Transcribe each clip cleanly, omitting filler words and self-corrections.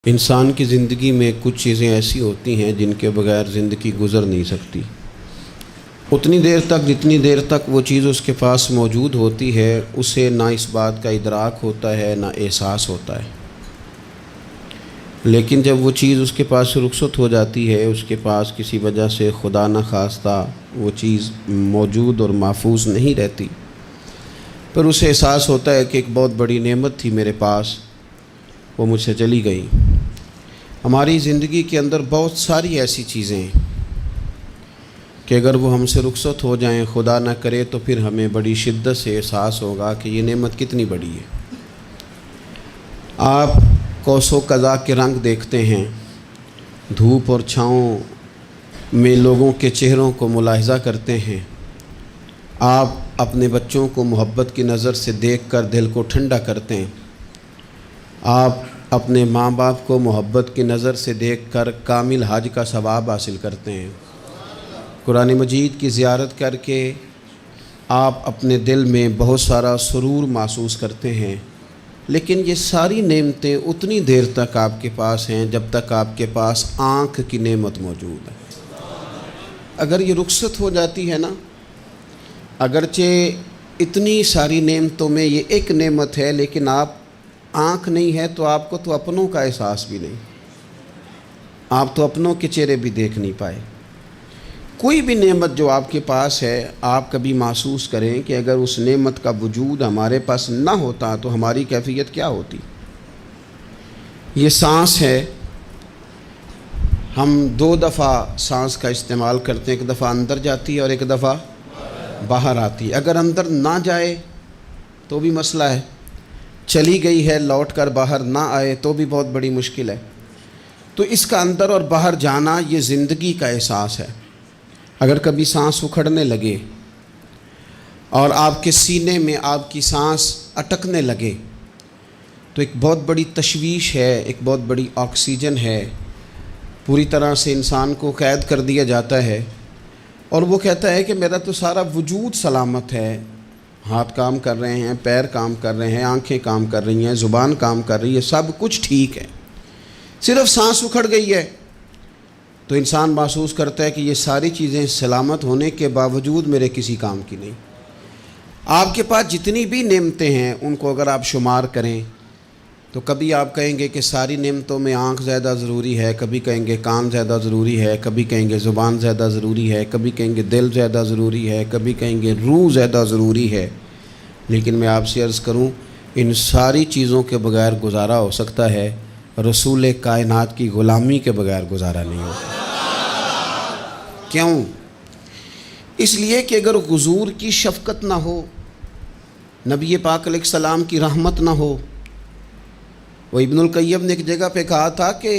انسان کی زندگی میں کچھ چیزیں ایسی ہوتی ہیں جن کے بغیر زندگی گزر نہیں سکتی۔ اتنی دیر تک جتنی دیر تک وہ چیز اس کے پاس موجود ہوتی ہے اسے نہ اس بات کا ادراک ہوتا ہے نہ احساس ہوتا ہے، لیکن جب وہ چیز اس کے پاس سے رخصت ہو جاتی ہے، اس کے پاس کسی وجہ سے خدا نہ خواستہ وہ چیز موجود اور محفوظ نہیں رہتی، پھر اسے احساس ہوتا ہے کہ ایک بہت بڑی نعمت تھی میرے پاس، وہ مجھ سے چلی گئی۔ ہماری زندگی کے اندر بہت ساری ایسی چیزیں ہیں کہ اگر وہ ہم سے رخصت ہو جائیں، خدا نہ کرے، تو پھر ہمیں بڑی شدت سے احساس ہوگا کہ یہ نعمت کتنی بڑی ہے۔ آپ قوس و قزح کے رنگ دیکھتے ہیں، دھوپ اور چھاؤں میں لوگوں کے چہروں کو ملاحظہ کرتے ہیں، آپ اپنے بچوں کو محبت کی نظر سے دیکھ کر دل کو ٹھنڈا کرتے ہیں، آپ اپنے ماں باپ کو محبت کی نظر سے دیکھ کر کامل حج کا ثواب حاصل کرتے ہیں، قرآن مجید کی زیارت کر کے آپ اپنے دل میں بہت سارا سرور محسوس کرتے ہیں، لیکن یہ ساری نعمتیں اتنی دیر تک آپ کے پاس ہیں جب تک آپ کے پاس آنکھ کی نعمت موجود ہے۔ اگر یہ رخصت ہو جاتی ہے نا، اگرچہ اتنی ساری نعمتوں میں یہ ایک نعمت ہے، لیکن آپ آنکھ نہیں ہے تو آپ کو تو اپنوں کا احساس بھی نہیں، آپ تو اپنوں کے چہرے بھی دیکھ نہیں پائے۔ کوئی بھی نعمت جو آپ کے پاس ہے، آپ کبھی محسوس کریں کہ اگر اس نعمت کا وجود ہمارے پاس نہ ہوتا تو ہماری کیفیت کیا ہوتی۔ یہ سانس ہے، ہم دو دفعہ سانس کا استعمال کرتے ہیں، ایک دفعہ اندر جاتی ہے اور ایک دفعہ باہر آتی ہے۔ اگر اندر نہ جائے تو بھی مسئلہ ہے، چلی گئی ہے لوٹ کر باہر نہ آئے تو بھی بہت بڑی مشکل ہے۔ تو اس کا اندر اور باہر جانا یہ زندگی کا احساس ہے۔ اگر کبھی سانس اکھڑنے لگے اور آپ کے سینے میں آپ کی سانس اٹکنے لگے تو ایک بہت بڑی تشویش ہے، ایک بہت بڑی آکسیجن ہے، پوری طرح سے انسان کو قید کر دیا جاتا ہے، اور وہ کہتا ہے کہ میرا تو سارا وجود سلامت ہے، ہاتھ کام کر رہے ہیں، پیر کام کر رہے ہیں، آنکھیں کام کر رہی ہیں، زبان کام کر رہی ہے، سب کچھ ٹھیک ہے، صرف سانس اکھڑ گئی ہے۔ تو انسان محسوس کرتا ہے کہ یہ ساری چیزیں سلامت ہونے کے باوجود میرے کسی کام کی نہیں۔ آپ کے پاس جتنی بھی نعمتیں ہیں ان کو اگر آپ شمار کریں تو کبھی آپ کہیں گے کہ ساری نعمتوں میں آنکھ زیادہ ضروری ہے، کبھی کہیں گے کان زیادہ ضروری ہے، کبھی کہیں گے زبان زیادہ ضروری ہے، کبھی کہیں گے دل زیادہ ضروری ہے، کبھی کہیں گے روح زیادہ ضروری ہے، لیکن میں آپ سے عرض کروں ان ساری چیزوں کے بغیر گزارا ہو سکتا ہے، رسول کائنات کی غلامی کے بغیر گزارا نہیں ہوتا۔ کیوں؟ اس لیے کہ اگر حضور کی شفقت نہ ہو، نبی پاک علیہ السلام کی رحمت نہ ہو، وہ ابن القیم نے ایک جگہ پہ کہا تھا کہ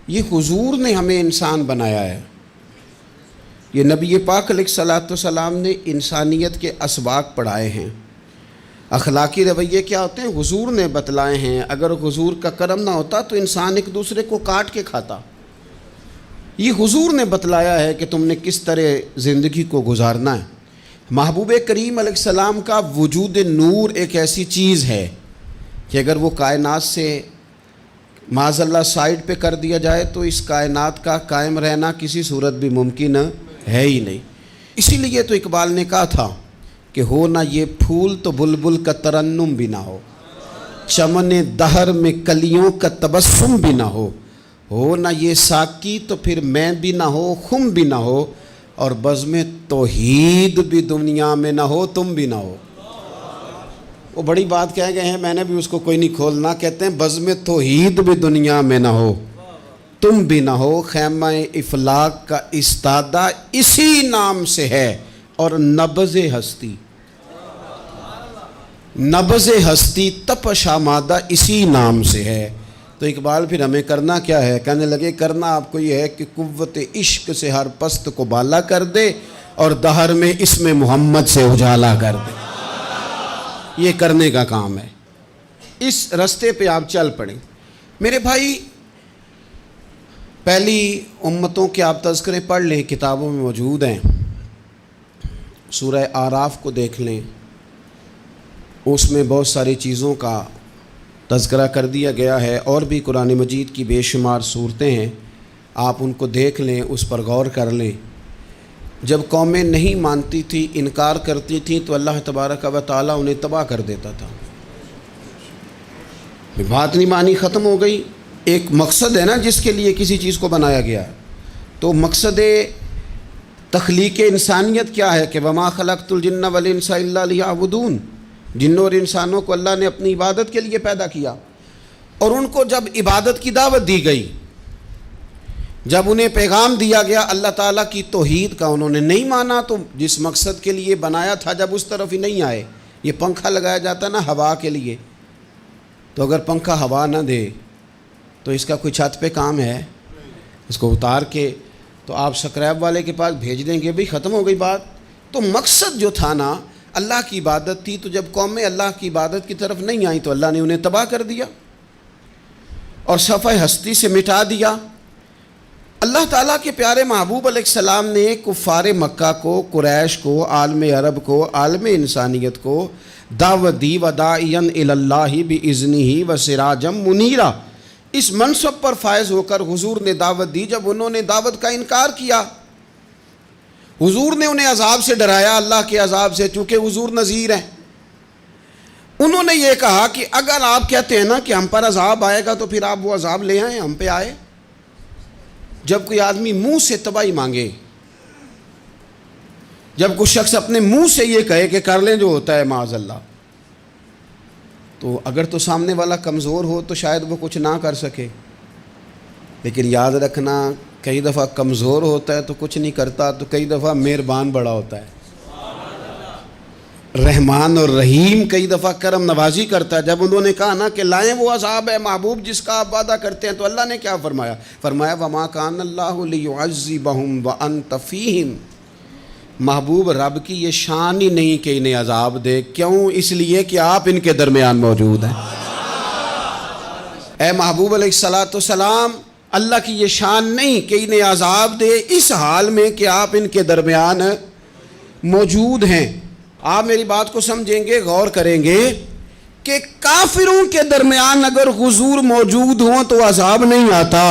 یہ حضور نے ہمیں انسان بنایا ہے، یہ نبی پاک علیہ السلام نے انسانیت کے اسباق پڑھائے ہیں، اخلاقی رویے کیا ہوتے ہیں حضور نے بتلائے ہیں، اگر حضور کا کرم نہ ہوتا تو انسان ایک دوسرے کو کاٹ کے کھاتا۔ یہ حضور نے بتلایا ہے کہ تم نے کس طرح زندگی کو گزارنا ہے۔ محبوب کریم علیہ السلام کا وجود نور ایک ایسی چیز ہے کہ اگر وہ کائنات سے معاذ اللہ سائڈ پہ کر دیا جائے تو اس کائنات کا قائم رہنا کسی صورت بھی ممکن ہے ہی نہیں۔ اسی لیے تو اقبال نے کہا تھا کہ ہو نہ یہ پھول تو بلبل کا ترنم بھی نہ ہو، چمن دہر میں کلیوں کا تبسم بھی نہ ہو نہ یہ ساقی تو پھر میں بھی نہ ہو، خم بھی نہ ہو، اور بزم توحید بھی دنیا میں نہ ہو، تم بھی نہ ہو۔ وہ بڑی بات کہہ گئے ہیں، میں نے بھی اس کو کوئی نہیں کھولنا، کہتے ہیں بزم توحید بھی دنیا میں نہ ہو، تم بھی نہ ہو، خیمہ افلاق کا استادہ اسی نام سے ہے، اور نبض ہستی تپش آمادہ اسی نام سے ہے۔ تو اقبال پھر ہمیں کرنا کیا ہے؟ کہنے لگے کرنا آپ کو یہ ہے کہ قوت عشق سے ہر پست کو بالا کر دے اور دہر میں اسم محمد سے اجالا کر دے، یہ کرنے کا کام ہے۔ اس رستے پہ آپ چل پڑیں میرے بھائی۔ پہلی امتوں کے آپ تذکرے پڑھ لیں، کتابوں میں موجود ہیں، سورہ اعراف کو دیکھ لیں، اس میں بہت ساری چیزوں کا تذکرہ کر دیا گیا ہے، اور بھی قرآن مجید کی بے شمار صورتیں ہیں، آپ ان کو دیکھ لیں، اس پر غور کر لیں۔ جب قومیں نہیں مانتی تھی، انکار کرتی تھیں، تو اللہ تبارک و تعالیٰ انہیں تباہ کر دیتا تھا۔ بات نہیں مانی، ختم ہو گئی۔ ایک مقصد ہے نا جس کے لیے کسی چیز کو بنایا گیا ہے، تو مقصد تخلیق انسانیت کیا ہے کہ وما خلقت الجن والانس الا لیعبدون، جنوں اور انسانوں کو اللہ نے اپنی عبادت کے لیے پیدا کیا، اور ان کو جب عبادت کی دعوت دی گئی، جب انہیں پیغام دیا گیا اللہ تعالیٰ کی توحید کا، انہوں نے نہیں مانا، تو جس مقصد کے لیے بنایا تھا جب اس طرف ہی نہیں آئے۔ یہ پنکھا لگایا جاتا نا ہوا کے لیے، تو اگر پنکھا ہوا نہ دے تو اس کا کوئی چھت پہ کام ہے؟ اس کو اتار کے تو آپ سکریب والے کے پاس بھیج دیں گے، بھئی ختم ہو گئی بات۔ تو مقصد جو تھا نا اللہ کی عبادت تھی، تو جب قومیں اللہ کی عبادت کی طرف نہیں آئیں تو اللہ نے انہیں تباہ کر دیا اور صفحہ ہستی سے مٹا دیا۔ اللہ تعالیٰ کے پیارے محبوب علیہ السلام نے کفار مکہ کو، قریش کو، عالم عرب کو، عالم انسانیت کو دعوت دی، وداعیا الی اللہ باذنہ وسراجا منیرا۔ اس منصب پر فائز ہو کر حضور نے دعوت دی۔ جب انہوں نے دعوت کا انکار کیا، حضور نے انہیں عذاب سے ڈرایا، اللہ کے عذاب سے، چونکہ حضور نذیر ہیں۔ انہوں نے یہ کہا کہ اگر آپ کہتے ہیں نا کہ ہم پر عذاب آئے گا تو پھر آپ وہ عذاب لے آئیں، ہم پہ آئے۔ جب کوئی آدمی منہ سے تباہی مانگے، جب کوئی شخص اپنے منہ سے یہ کہے کہ کر لیں جو ہوتا ہے معاذ اللہ، تو اگر تو سامنے والا کمزور ہو تو شاید وہ کچھ نہ کر سکے، لیکن یاد رکھنا کئی دفعہ کمزور ہوتا ہے تو کچھ نہیں کرتا، تو کئی دفعہ مہربان بڑا ہوتا ہے، رحمان اور رحیم کئی دفعہ کرم نوازی کرتا ہے۔ جب انہوں نے کہا نا کہ لائیں وہ عذاب ہے محبوب جس کا آپ وعدہ کرتے ہیں، تو اللہ نے کیا فرمایا؟ فرمایا وما کان اللہ لیعذبہم وانت فیہم۔ محبوب رب کی یہ شان ہی نہیں کہ انہیں عذاب دے، کیوں؟ اس لیے کہ آپ ان کے درمیان موجود ہیں۔ اے محبوب علیہ السلام، اللہ کی یہ شان نہیں کہ انہیں عذاب دے اس حال میں کہ آپ ان کے درمیان موجود ہیں۔ آپ میری بات کو سمجھیں گے، غور کریں گے کہ کافروں کے درمیان اگر حضور موجود ہوں تو عذاب نہیں آتا،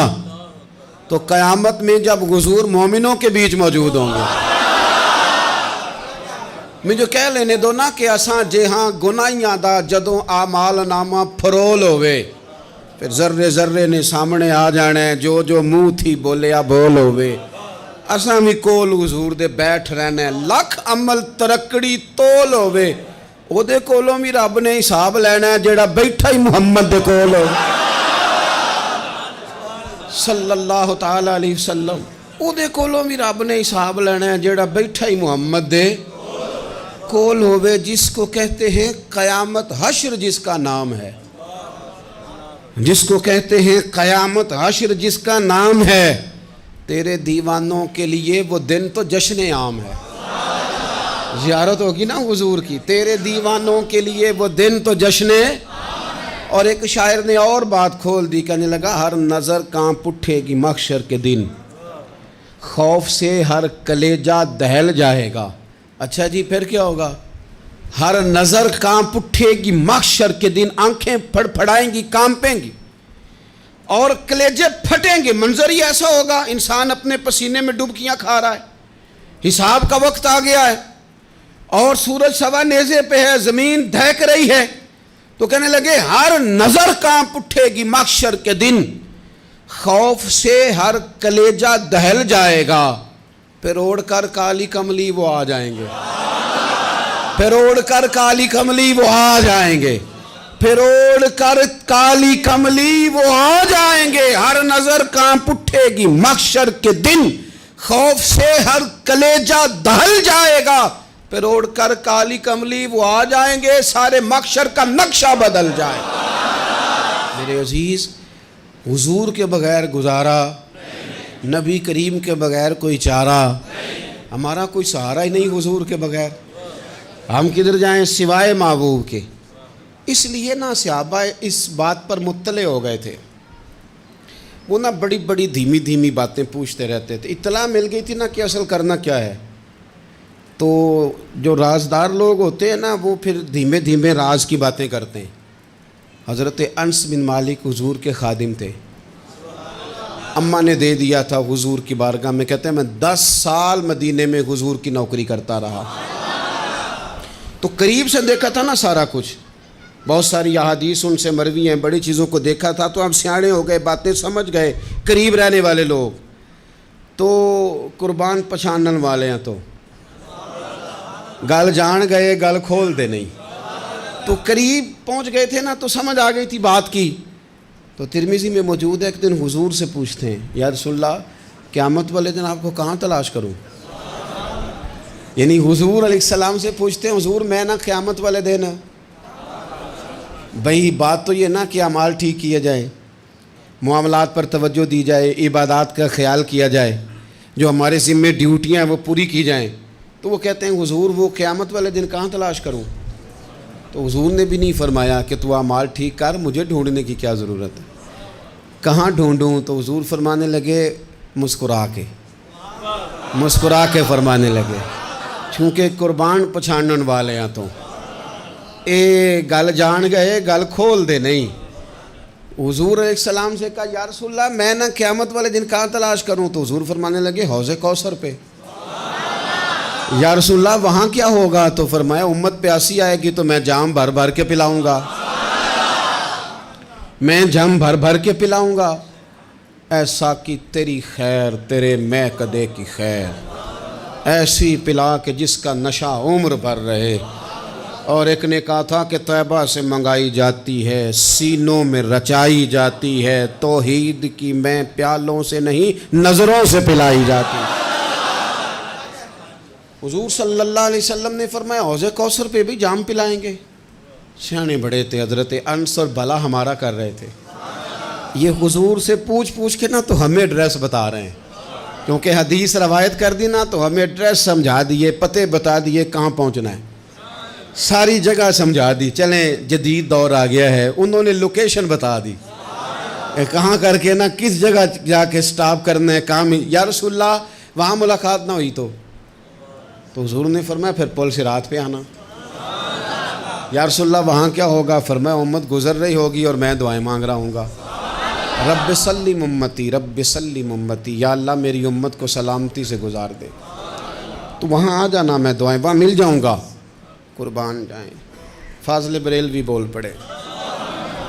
تو قیامت میں جب حضور مومنوں کے بیچ موجود ہوں گے، مجھے کہہ لینے دو نا کہ اساں جہاں گناہیاں دا جدوں اعمال نامہ پھرول ہوئے، پھر ذرے ذرے نے سامنے آ جانا ہے، جو جو منہ تھی بولیا بول ہوئے، اساں بھی کول حضور دے بیٹھ رہنا ہے، لکھ عمل ترکڑی تول ہوئے، او دے کولوں بھی رب نے حساب لینا ہے جیڑا بیٹھا ہی محمد دے کول ہو صلی اللہ تعالی علیہ وسلم، او دے کولوں بھی رب نے حساب لینا ہے جیڑا بیٹھا ہی محمد دے کول ہوئے، جس کو کہتے ہیں قیامت حشر، جس کا نام ہے، جس کو کہتے ہیں قیامت حشر، جس کا نام ہے۔ تیرے دیوانوں کے لیے وہ دن تو جشن عام ہے، زیارت ہوگی نا حضور کی، تیرے دیوانوں کے لیے وہ دن تو جشن۔ اور ایک شاعر نے اور بات کھول دی، کہنے لگا ہر نظر کانپ اٹھے گی محشر کے دن، خوف سے ہر کلیجہ دہل جائے گا۔ اچھا جی پھر کیا ہوگا؟ ہر نظر کانپ اٹھے گی محشر کے دن، آنکھیں پھڑ پھڑائیں گی، کانپیں گی اور کلیجے پھٹیں گے۔ منظر ہی ایسا ہوگا، انسان اپنے پسینے میں ڈبکیاں کھا رہا ہے، حساب کا وقت آ گیا ہے اور سورج سوا نیزے پہ ہے، زمین دہک رہی ہے، تو کہنے لگے ہر نظر کانپ اٹھے گی محشر کے دن، خوف سے ہر کلیجہ دہل جائے گا، پھر اوڑھ کر کالی کملی وہ آ جائیں گے، پھر اوڑھ کر کالی کملی وہ آ جائیں گے، پھر اوڑھ کر کالی کملی وہ آ جائیں گے، ہر نظر کانپ اٹھے گی محشر کے دن، خوف سے ہر کلیجہ دہل جائے گا، پھر اوڑھ کر کالی کملی وہ آ جائیں گے، سارے محشر کا نقشہ بدل جائے گا۔ میرے عزیز، حضور کے بغیر گزارا، نبی کریم کے بغیر کوئی چارہ، ہمارا کوئی سہارا ہی نہیں حضور کے بغیر، ہم کدھر جائیں سوائے محبوب کے۔ اس لیے نا صحابہ اس بات پر مطلع ہو گئے تھے، وہ نا بڑی بڑی دھیمی دھیمی باتیں پوچھتے رہتے تھے، اطلاع مل گئی تھی نا کہ اصل کرنا کیا ہے، تو جو رازدار لوگ ہوتے ہیں نا وہ پھر دھیمے دھیمے راز کی باتیں کرتے ہیں، حضرت انس بن مالک حضور کے خادم تھے، اماں نے دے دیا تھا حضور کی بارگاہ میں، کہتے ہیں میں 10 سال مدینے میں حضور کی نوکری کرتا رہا، تو قریب سے دیکھا تھا نا سارا کچھ، بہت ساری احادیث ان سے مروی ہیں، بڑی چیزوں کو دیکھا تھا، تو ہم سیاڑے ہو گئے، باتیں سمجھ گئے، قریب رہنے والے لوگ تو قربان پچھانن والے ہیں، تو گل جان گئے گل کھول دے نہیں، تو قریب پہنچ گئے تھے نا، تو سمجھ آ گئی تھی بات کی۔ تو ترمذی میں موجود ہے، ایک دن حضور سے پوچھتے ہیں یا رسول اللہ قیامت والے دن آپ کو کہاں تلاش کروں؟ یعنی حضور علیہ السلام سے پوچھتے ہیں حضور میں نا قیامت والے دن، بھئی بات تو یہ نا کہ اعمال ٹھیک کیا جائے، معاملات پر توجہ دی جائے، عبادات کا خیال کیا جائے، جو ہمارے ذمے ڈیوٹیاں ہیں وہ پوری کی جائیں، تو وہ کہتے ہیں حضور وہ قیامت والے دن کہاں تلاش کروں؟ تو حضور نے بھی نہیں فرمایا کہ تو اعمال ٹھیک کر، مجھے ڈھونڈنے کی کیا ضرورت ہے، کہاں ڈھونڈوں؟ تو حضور فرمانے لگے مسکرا کے فرمانے لگے، چونکہ قربان پچھانن والے ہیں، تو اے گل جان گئے گل کھول دے نہیں۔ حضور علیہ السلام سے کہا یا رسول اللہ میں نہ قیامت والے دن کہاں تلاش کروں؟ تو حضور فرمانے لگے حوض کوثر پہ۔ یا رسول اللہ وہاں کیا ہوگا؟ تو فرمایا امت پیاسی آئے گی تو میں جام بھر بھر کے پلاؤں گا، میں جام بھر بھر کے پلاؤں گا، ایسا کہ تیری خیر تیرے میں کدے کی خیر، ایسی پلا کہ جس کا نشہ عمر بھر رہے۔ اور ایک نے کہا تھا کہ طیبہ سے منگائی جاتی ہے، سینوں میں رچائی جاتی ہے، توحید کی میں پیالوں سے نہیں نظروں سے پلائی جاتی ہے۔ حضور صلی اللہ علیہ وسلم نے فرمایا حوض کوثر پہ بھی جام پلائیں گے؟ سیانے بڑے تھے حضرت انس، اور بھلا ہمارا کر رہے تھے۔ یہ حضور سے پوچھ کے نا تو ہمیں ایڈریس بتا رہے ہیں، کیونکہ حدیث روایت کر دی نا تو ہمیں ایڈریس سمجھا دیے، پتے بتا دیے کہاں پہنچنا ہے، ساری جگہ سمجھا دی۔ چلیں جدید دور آ گیا ہے، انہوں نے لوکیشن بتا دی، کہاں کر کے نا کس جگہ جا کے سٹاپ کرنا ہے کام۔ یا رسول اللہ وہاں ملاقات نہ ہوئی تو حضور نے فرمایا پھر پل صراط پہ آنا۔ یا رسول اللہ وہاں کیا ہوگا؟ فرمایا امت گزر رہی ہوگی اور میں دعائیں مانگ رہا ہوں گا، رب سلم امتی رب سلم امتی، یا اللہ میری امت کو سلامتی سے گزار دے، تو وہاں آ جانا، میں دعائیں وہاں مل جاؤں گا، قربان جائیں۔ فاضل بریلوی بول پڑے،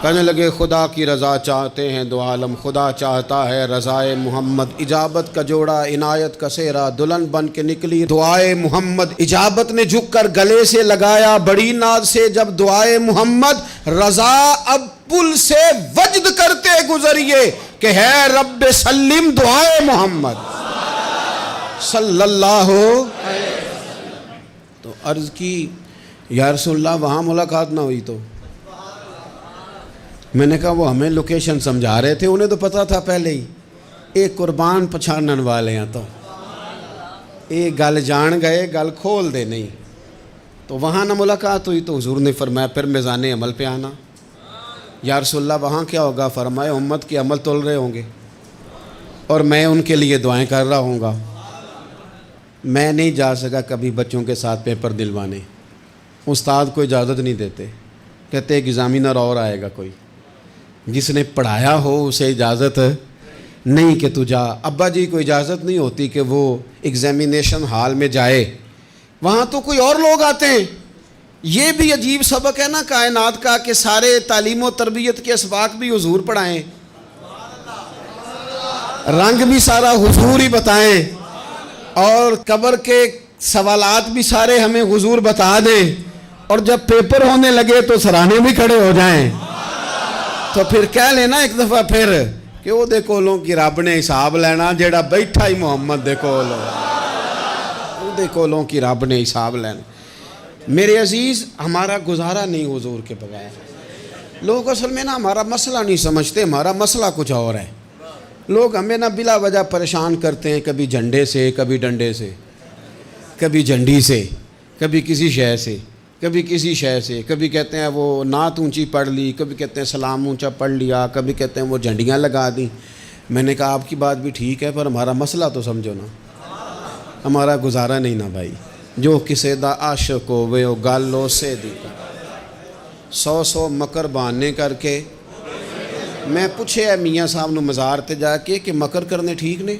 کہنے لگے خدا کی رضا چاہتے ہیں دو عالم، خدا چاہتا ہے رضائے محمد، اجابت کا جوڑا عنایت کا سہرا، دلہن بن کے نکلی دعائے محمد، اجابت نے جھک کر گلے سے لگایا بڑی ناز سے جب دعائے محمد، رضا اب پل سے وجد کرتے گزریے کہ ہے رب سلم دعائے محمد صلی اللہ علیہ وسلم۔ تو عرض کی یا رسول اللہ وہاں ملاقات نہ ہوئی تو؟ میں نے کہا وہ ہمیں لوکیشن سمجھا رہے تھے، انہیں تو پتہ تھا پہلے ہی، ایک قربان پچھانن والے ہیں، تو ایک گل جان گئے گل کھول دے نہیں، تو وہاں نہ ملاقات ہوئی تو حضور نے فرمایا پھر میزان عمل پہ آنا۔ یا رسول اللہ وہاں کیا ہوگا؟ فرمایا امت کے عمل تول رہے ہوں گے اور میں ان کے لیے دعائیں کر رہا ہوں گا۔ میں نہیں جا سکا کبھی بچوں کے ساتھ پیپر دلوانے، استاد کو اجازت نہیں دیتے، کہتے ایک ایگزامینر اور آئے گا کوئی، جس نے پڑھایا ہو اسے اجازت نہیں کہ تو جا۔ ابا جی کو اجازت نہیں ہوتی کہ وہ ایگزامینیشن ہال میں جائے، وہاں تو کوئی اور لوگ آتے ہیں۔ یہ بھی عجیب سبق ہے نا کائنات کا کہ سارے تعلیم و تربیت کے اسباق بھی حضور پڑھائیں، رنگ بھی سارا حضور ہی بتائیں، اور قبر کے سوالات بھی سارے ہمیں حضور بتا دیں، اور جب پیپر ہونے لگے تو سرانے بھی کھڑے ہو جائیں، تو پھر کہہ لینا ایک دفعہ پھر کہ وہ دے کولوں کی رب نے حساب لینا، جیڑا بیٹھا ہی محمد دے کول، وہ دے کولوں کی رب نے حساب لینا۔ میرے عزیز ہمارا گزارا نہیں حضور کے بغیر۔ لوگ اصل میں نا ہمارا مسئلہ نہیں سمجھتے، ہمارا مسئلہ کچھ اور ہے۔ لوگ ہمیں نا بلا وجہ پریشان کرتے ہیں، کبھی جھنڈے سے، کبھی ڈنڈے سے، کبھی جھنڈی سے، کبھی کسی شے سے، کبھی کسی شے سے، کبھی کہتے ہیں وہ نعت اونچی پڑھ لی، کبھی کہتے ہیں سلام اونچا پڑھ لیا، کبھی کہتے ہیں وہ جھنڈیاں لگا دیں۔ میں نے کہا آپ کی بات بھی ٹھیک ہے، پر ہمارا مسئلہ تو سمجھو نا، ہمارا گزارا نہیں نا بھائی۔ جو کسے دا عاشق ہووے او گل اسے دی، 100 مکر بہانے کر کے میں پوچھے میاں صاحب نو مزار تے جا کے کہ مکر کرنے ٹھیک نے؟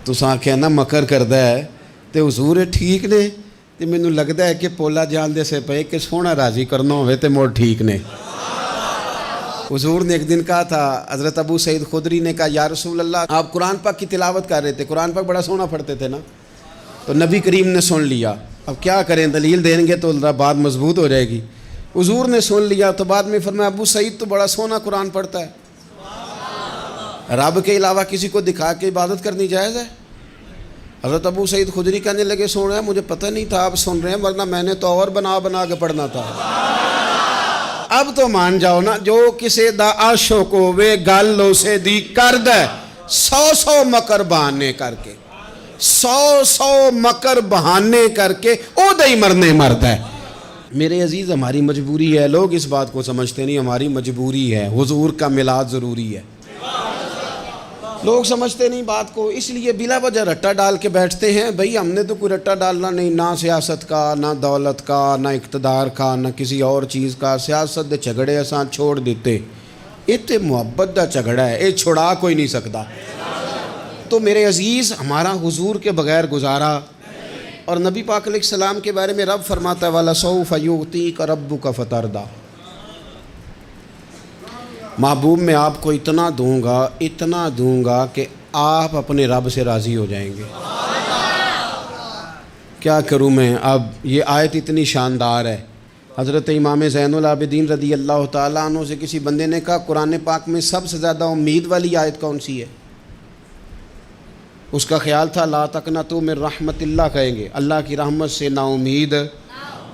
تساں کہنا مکر کردا ہے تے حضور ٹھیک نے؟ تے مینوں لگدا ہے کہ پولا جان دے سے پے کہ سونا راضی کرنا ہوئے تے موڑ ٹھیک نے۔ حضور نے ایک دن کہا تھا، حضرت ابو سعید خدری نے کہا یا رسول اللہ، آپ قرآن پاک کی تلاوت کر رہے تھے، قرآن پاک بڑا سونا پڑھتے تھے نا، تو نبی کریم نے سن لیا، اب کیا کریں، دلیل دیں گے تو بات مضبوط ہو جائے گی۔ حضور نے سن لیا تو بعد میں فرمایا ابو سعید تو بڑا سونا قرآن پڑھتا ہے، رب کے علاوہ کسی کو دکھا کے عبادت کرنی جائز ہے؟ حضرت ابو سعید خدری کہنے لگے سن رہے ہیں، مجھے پتہ نہیں تھا آپ سن رہے ہیں، ورنہ میں نے تو اور بنا بنا کے پڑھنا تھا۔ اب تو مان جاؤ نا، جو کسے دا عاشق ہوے گل اسے دی کرد ہے، 100 مکر بہانے کر کے، 100 مکر بہانے کر کے او دے ہی مرنے مرد ہے۔ میرے عزیز ہماری مجبوری ہے، لوگ اس بات کو سمجھتے نہیں، ہماری مجبوری ہے، حضور کا میلاد ضروری ہے، لوگ سمجھتے نہیں بات کو، اس لیے بلا وجہ رٹا ڈال کے بیٹھتے ہیں۔ بھئی ہم نے تو کوئی رٹا ڈالنا نہیں، نہ سیاست کا، نہ دولت کا، نہ اقتدار کا، نہ کسی اور چیز کا۔ سیاست دے جھگڑے اساں چھوڑ دیتے، یہ تے محبت دا جھگڑا ہے، یہ چھڑا کوئی نہیں سکتا۔ تو میرے عزیز ہمارا حضور کے بغیر گزارا، اور نبی پاک علیہ السلام کے بارے میں رب فرماتا ہے وَلَسَوْفَ يُعْطِيكَ رَبُّكَ فَتَرْضَىٰ، محبوب میں آپ کو اتنا دوں گا کہ آپ اپنے رب سے راضی ہو جائیں گے۔ کیا کروں میں اب، یہ آیت اتنی شاندار ہے۔ حضرت امام زین العابدین رضی اللہ تعالیٰ عنہ سے کسی بندے نے کہا قرآن پاک میں سب سے زیادہ امید والی آیت کون سی ہے؟ اس کا خیال تھا لا تقنطوا من رحمت اللہ کہیں گے، اللہ کی رحمت سے نا امید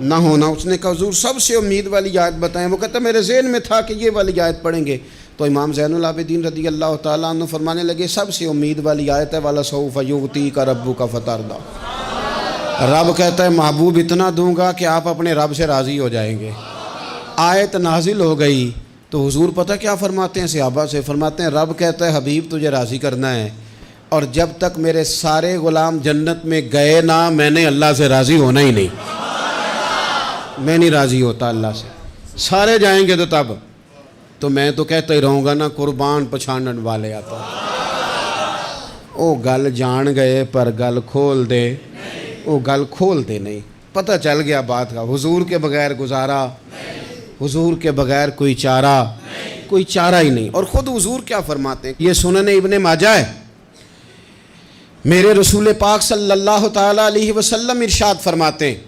نہ ہونا۔ اس نے کہا حضور سب سے امید والی آیت بتائیں، وہ کہتا میرے ذہن میں تھا کہ یہ والی آیت پڑھیں گے۔ تو امام زین العابدین رضی اللہ تعالیٰ عنہ فرمانے لگے سب سے امید والی آیت ہے وَلَسَوْفَ يُعْطِيكَ رَبُّكَ فَتَرْضَىٰ، رب کہتا ہے محبوب اتنا دوں گا کہ آپ اپنے رب سے راضی ہو جائیں گے۔ آیت نازل ہو گئی تو حضور پتہ کیا فرماتے ہیں صحابہ سے؟ فرماتے ہیں رب کہتا ہے حبیب تجھے راضی کرنا ہے، اور جب تک میرے سارے غلام جنت میں گئے نہ میں نے اللہ سے راضی ہونا ہی نہیں، میں نہیں راضی ہوتا اللہ سے، سارے جائیں گے تو تب تو میں تو کہتا ہی رہوں گا نا قربان پچھانن والے آتا، او گل جان گئے پر گل کھول دے، او گل کھول دے نہیں، پتہ چل گیا بات کا، حضور کے بغیر گزارا، حضور کے بغیر کوئی چارہ ہی نہیں۔ اور خود حضور کیا فرماتے ہیں، یہ سنن ابن ماجہ ہے، میرے رسول پاک صلی اللہ تعالیٰ علیہ وسلم ارشاد فرماتے ہیں،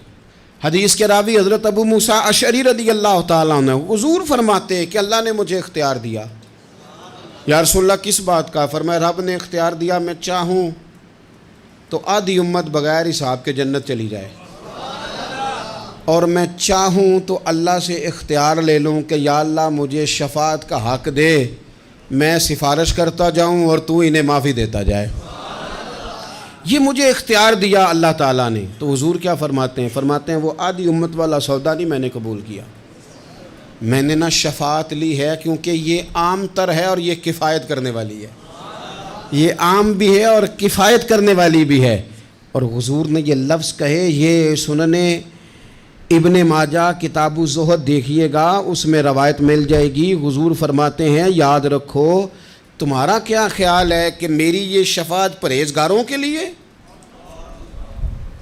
حدیث کے راوی حضرت ابو موسیٰ اشعری رضی اللہ تعالیٰ عنہ، حضور فرماتے ہیں کہ اللہ نے مجھے اختیار دیا۔ یا رسول اللہ کس بات کا؟ فرمایا رب نے اختیار دیا میں چاہوں تو آدھی امت بغیر حساب کے جنت چلی جائے، اور میں چاہوں تو اللہ سے اختیار لے لوں کہ یا اللہ مجھے شفاعت کا حق دے، میں سفارش کرتا جاؤں اور تو انہیں معافی دیتا جائے، یہ مجھے اختیار دیا اللہ تعالیٰ نے۔ تو حضور کیا فرماتے ہیں؟ فرماتے ہیں وہ آدھی امت والا سودا نہیں میں نے قبول کیا، میں نے نہ شفاعت لی ہے کیونکہ یہ عام تر ہے اور یہ کفایت کرنے والی ہے، یہ عام بھی ہے اور کفایت کرنے والی بھی ہے۔ اور حضور نے یہ لفظ کہے، یہ سنن ابن ماجہ کتاب الزہد دیکھیے گا، اس میں روایت مل جائے گی۔ حضور فرماتے ہیں یاد رکھو تمہارا کیا خیال ہے کہ میری یہ شفاعت پرہیزگاروں کے لیے؟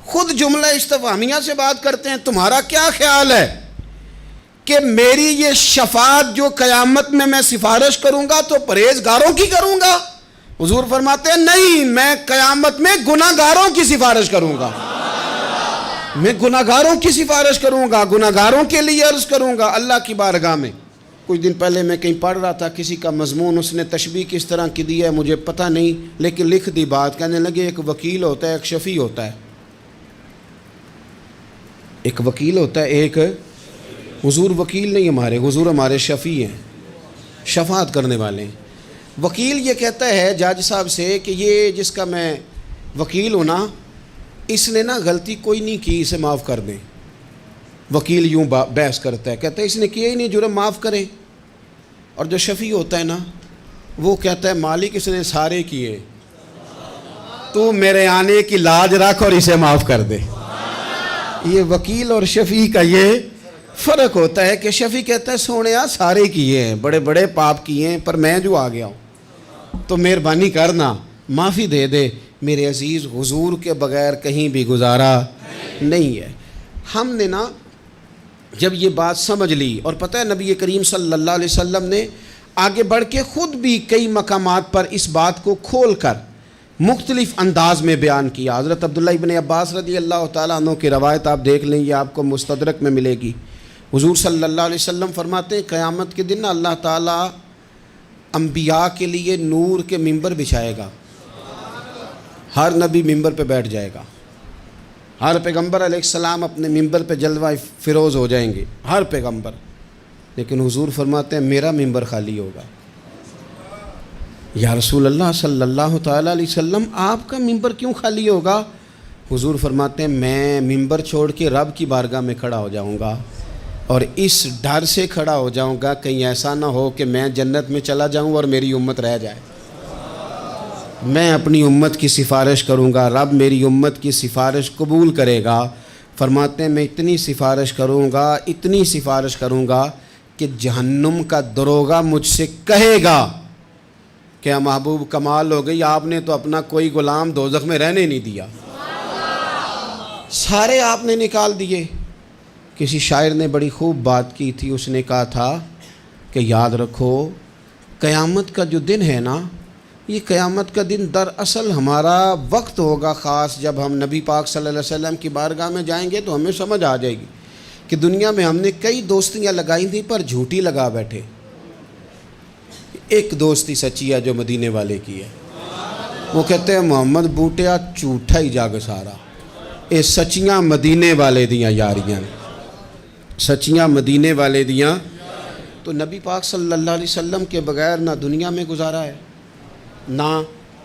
خود جملہ استفہامیہ سے بات کرتے ہیں، تمہارا کیا خیال ہے کہ میری یہ شفاعت جو قیامت میں میں سفارش کروں گا تو پرہیزگاروں کی کروں گا؟ حضور فرماتے ہیں نہیں، میں قیامت میں گناہ گاروں کی سفارش کروں گا، میں گناہ گاروں کی سفارش کروں گا، گناہ گاروں کے لیے عرض کروں گا اللہ کی بارگاہ میں۔ کچھ دن پہلے میں کہیں پڑھ رہا تھا کسی کا مضمون، اس نے تشبیہ کس طرح کی دی ہے مجھے پتہ نہیں، لیکن لکھ دی بات، کہنے لگے ایک وکیل ہوتا ہے ایک شفیع ہوتا ہے، ایک وکیل ہوتا ہے ایک، حضور وکیل نہیں ہمارے، حضور ہمارے شفیع ہیں، شفاعت کرنے والے ہیں۔ وکیل یہ کہتا ہے جج صاحب سے کہ یہ جس کا میں وکیل ہوں نا اس نے نا غلطی کوئی نہیں کی، اسے معاف کر دیں۔ وکیل یوں بحث کرتا ہے، کہتا ہے اس نے کیا ہی نہیں، جرم معاف کریں۔ اور جو شفیع ہوتا ہے نا وہ کہتا ہے مالک اس نے سارے کیے، تو میرے آنے کی لاج رکھ اور اسے معاف کر دے۔ یہ وکیل اور شفیع کا یہ فرق ہوتا ہے کہ شفیع کہتا ہے سونے سارے کیے ہیں، بڑے بڑے پاپ کیے ہیں، پر میں جو آ گیا ہوں تو مہربانی کرنا معافی دے دے۔ میرے عزیز، حضور کے بغیر کہیں بھی گزارا نہیں ہے۔ ہم نے نا جب یہ بات سمجھ لی، اور پتہ ہے نبی کریم صلی اللہ علیہ وسلم نے آگے بڑھ کے خود بھی کئی مقامات پر اس بات کو کھول کر مختلف انداز میں بیان کیا۔ حضرت عبداللہ ابن عباس رضی اللہ تعالیٰ عنہ کی روایت آپ دیکھ لیں، یہ آپ کو مستدرک میں ملے گی۔ حضور صلی اللہ علیہ وسلم فرماتے ہیں قیامت کے دن اللہ تعالیٰ انبیاء کے لیے نور کے ممبر بچھائے گا، ہر نبی ممبر پہ بیٹھ جائے گا، ہر پیغمبر علیہ السلام اپنے ممبر پہ جلوہ فروز ہو جائیں گے، ہر پیغمبر۔ لیکن حضور فرماتے ہیں میرا ممبر خالی ہوگا۔ یا رسول اللہ صلی اللہ تعالیٰ علیہ وسلم آپ کا ممبر کیوں خالی ہوگا؟ حضور فرماتے ہیں میں ممبر چھوڑ کے رب کی بارگاہ میں کھڑا ہو جاؤں گا، اور اس ڈر سے کھڑا ہو جاؤں گا کہیں ایسا نہ ہو کہ میں جنت میں چلا جاؤں اور میری امت رہ جائے۔ میں اپنی امت کی سفارش کروں گا، رب میری امت کی سفارش قبول کرے گا۔ فرماتے ہیں میں اتنی سفارش کروں گا، اتنی سفارش کروں گا کہ جہنم کا دروغہ مجھ سے کہے گا کہ محبوب کمال ہو گئی، آپ نے تو اپنا کوئی غلام دوزخ میں رہنے نہیں دیا، سارے آپ نے نکال دیے۔ کسی شاعر نے بڑی خوب بات کی تھی، اس نے کہا تھا کہ یاد رکھو قیامت کا جو دن ہے نا، یہ قیامت کا دن دراصل ہمارا وقت ہوگا خاص، جب ہم نبی پاک صلی اللہ علیہ وسلم کی بارگاہ میں جائیں گے تو ہمیں سمجھ آ جائے گی کہ دنیا میں ہم نے کئی دوستیاں لگائی تھیں پر جھوٹی لگا بیٹھے۔ ایک دوستی سچی ہے جو مدینے والے کی ہے، وہ کہتے ہیں محمد بوٹیا جھوٹا ہی جاگ سارا، اے سچیاں مدینے والے دیاں یاریاں، سچیاں مدینے والے دیاں۔ تو نبی پاک صلی اللہ علیہ وسلم کے بغیر نہ دنیا میں گزارا ہے، نہ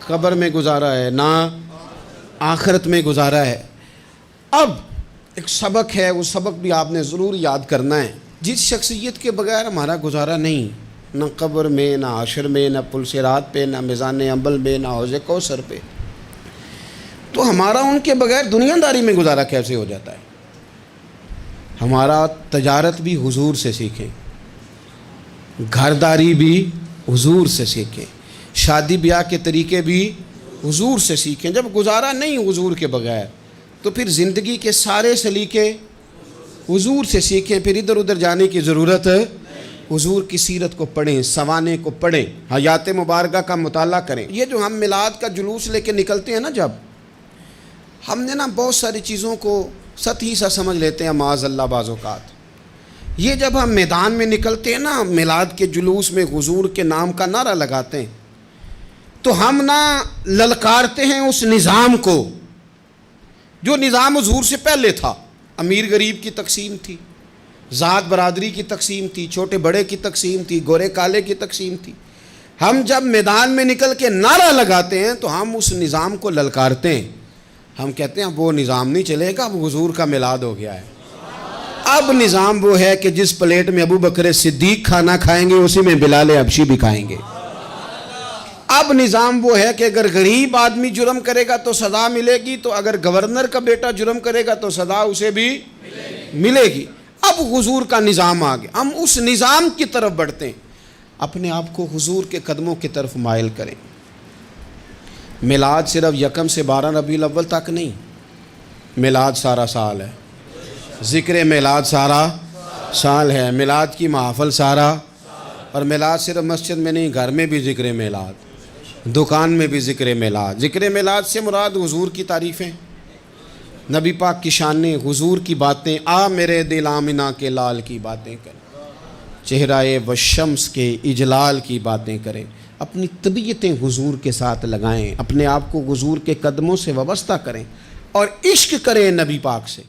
قبر میں گزارا ہے، نہ آخرت میں گزارا ہے۔ اب ایک سبق ہے، وہ سبق بھی آپ نے ضرور یاد کرنا ہے۔ جس شخصیت کے بغیر ہمارا گزارا نہیں، نہ قبر میں، نہ حشر میں، نہ پل صراط پہ، نہ میزان عمل میں، نہ حوض کوثر پہ، تو ہمارا ان کے بغیر دنیا داری میں گزارا کیسے ہو جاتا ہے؟ ہمارا تجارت بھی حضور سے سیکھیں، گھرداری بھی حضور سے سیکھیں، شادی بیاہ کے طریقے بھی حضور سے سیکھیں۔ جب گزارا نہیں حضور کے بغیر تو پھر زندگی کے سارے سلیقے حضور سے سیکھیں، پھر ادھر ادھر جانے کی ضرورت ہے۔ حضور کی سیرت کو پڑھیں، سوانے کو پڑھیں، حیات مبارکہ کا مطالعہ کریں۔ یہ جو ہم میلاد کا جلوس لے کے نکلتے ہیں نا، جب ہم نے نا بہت ساری چیزوں کو سطحی سا سمجھ لیتے ہیں معاذ اللہ بعض اوقات۔ یہ جب ہم میدان میں نکلتے ہیں نا، میلاد کے جلوس میں حضور کے نام کا نعرہ لگاتے ہیں، تو ہم نا للکارتے ہیں اس نظام کو جو نظام حضور سے پہلے تھا۔ امیر غریب کی تقسیم تھی، ذات برادری کی تقسیم تھی، چھوٹے بڑے کی تقسیم تھی، گورے کالے کی تقسیم تھی۔ ہم جب میدان میں نکل کے نعرہ لگاتے ہیں تو ہم اس نظام کو للکارتے ہیں، ہم کہتے ہیں وہ نظام نہیں چلے گا، اب حضور کا میلاد ہو گیا ہے۔ اب نظام وہ ہے کہ جس پلیٹ میں ابو بکر صدیق کھانا کھائیں گے اسی میں بلال حبشی بھی کھائیں گے۔ اب نظام وہ ہے کہ اگر غریب آدمی جرم کرے گا تو سزا ملے گی، تو اگر گورنر کا بیٹا جرم کرے گا تو سزا اسے بھی ملے گی۔ اب حضور کا نظام آ گیا، ہم اس نظام کی طرف بڑھتے ہیں۔ اپنے آپ کو حضور کے قدموں کی طرف مائل کریں۔ میلاد صرف 1 سے 12 ربیع الاول تک نہیں، میلاد سارا سال ہے، ذکر میلاد سارا سال ہے، میلاد کی محافل سارا، اور میلاد صرف مسجد میں نہیں، گھر میں بھی ذکر میلاد، دکان میں بھی ذکر میلاد۔ ذکر میلاد سے مراد حضور کی تعریفیں، نبی پاک کی شانیں، حضور کی باتیں، آ میرے دل آمنہ کے لال کی باتیں کریں، چہرہ والشمس کے اجلال کی باتیں کریں، اپنی طبیعتیں حضور کے ساتھ لگائیں، اپنے آپ کو حضور کے قدموں سے وابستہ کریں اور عشق کریں نبی پاک سے۔